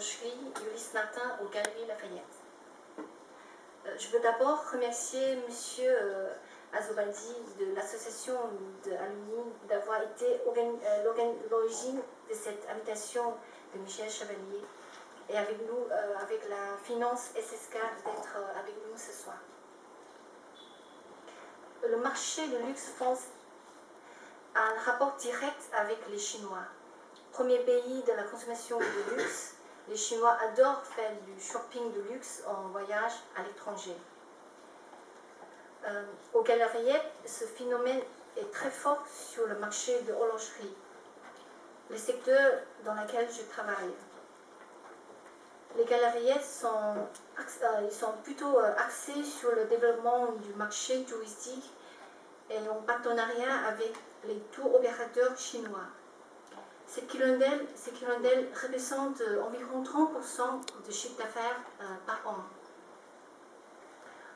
horlogerie Ulysse Martin aux Galeries Lafayette. Je veux d'abord remercier M. Azobaldi de l'association d'Alumni d'avoir été l'origine de cette invitation de Michel Chevalier et avec nous, avec la finance SSK, d'être avec nous ce soir. Le marché de luxe France a un rapport direct avec les Chinois. Premier pays de la consommation de luxe, les Chinois adorent faire du shopping de luxe en voyage à l'étranger. Au Galeries Lafayette, ce phénomène est très fort sur le marché de l'horlogerie, le secteur dans lequel je travaille. Les Galeries Lafayette sont plutôt axés sur le développement du marché touristique et en partenariat avec les tours opérateurs chinois. Cette clientèle représente environ 30% de chiffre d'affaires par an.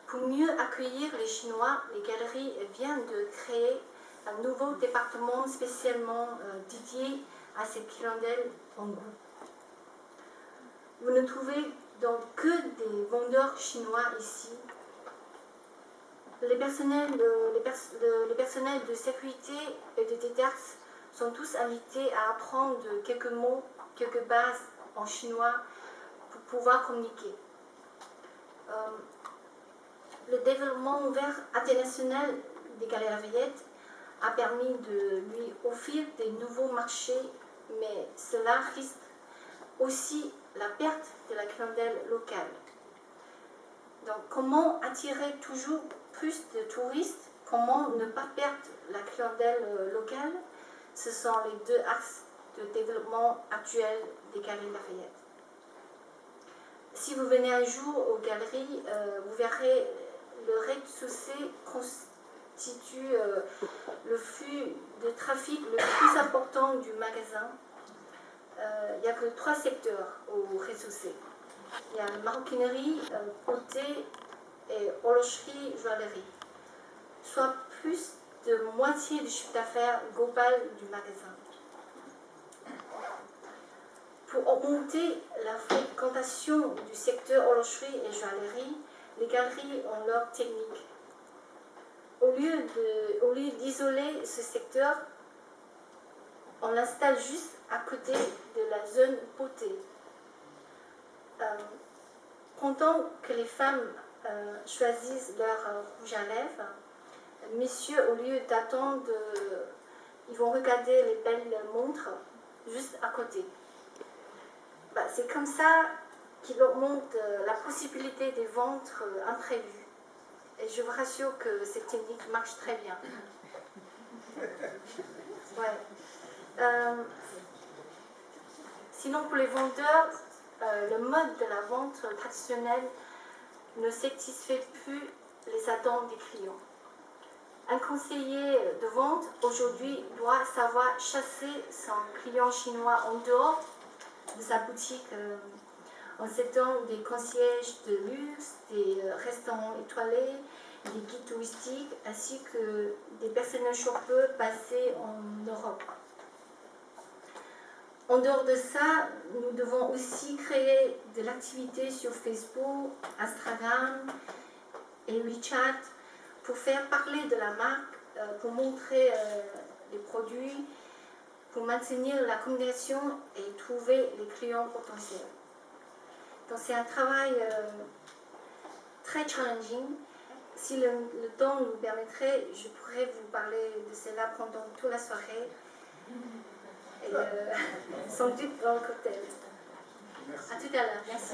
Pour mieux accueillir les Chinois, les galeries viennent de créer un nouveau département spécialement dédié à cette clientèle en goût. Vous ne trouvez donc que des vendeurs chinois ici. Les personnels de sécurité et de détaxe sont tous invités à apprendre quelques mots, quelques bases en chinois pour pouvoir communiquer. Le développement ouvert international des Galeries Lafayette a permis de lui offrir des nouveaux marchés, mais cela risque aussi la perte de la clientèle locale. Donc, comment attirer toujours plus de touristes? Comment ne pas perdre la clientèle locale? Ce sont les deux axes de développement actuels des Galeries Lafayette. Si vous venez un jour aux galeries, vous verrez le rez-de-chaussée constitue le flux de trafic le plus important du magasin. Il n'y a que 3 secteurs au rez-de-chaussée. Il y a maroquinerie, beauté et horlogerie, joaillerie, soit plus de moitié du chiffre d'affaires global du magasin. Pour augmenter la fréquentation du secteur horlogerie et joaillerie, les galeries ont leur technique. Au lieu d'isoler ce secteur, on l'installe juste à côté de la zone beauté. Pendant que les femmes choisissent leur rouge à lèvres, messieurs, au lieu d'attendre, ils vont regarder les belles montres juste à côté. C'est comme ça qu'il augmente la possibilité des ventes imprévues. Et je vous rassure que cette technique marche très bien. Ouais. Sinon, pour les vendeurs, le mode de la vente traditionnelle ne satisfait plus les attentes des clients. Un conseiller de vente aujourd'hui doit savoir chasser son client chinois en dehors de sa boutique en s'aidant des concierges de luxe, des restaurants étoilés, des guides touristiques ainsi que des personnels chauffeurs basés en Europe. En dehors de ça, nous devons aussi créer de l'activité sur Facebook, Instagram et WeChat pour faire parler de la marque, pour montrer les produits, pour maintenir la communication et trouver les clients potentiels. Donc c'est un travail très challenging. Si le temps nous permettrait, je pourrais vous parler de cela pendant toute la soirée. Et sans doute dans le cocktail. À tout à l'heure. Merci.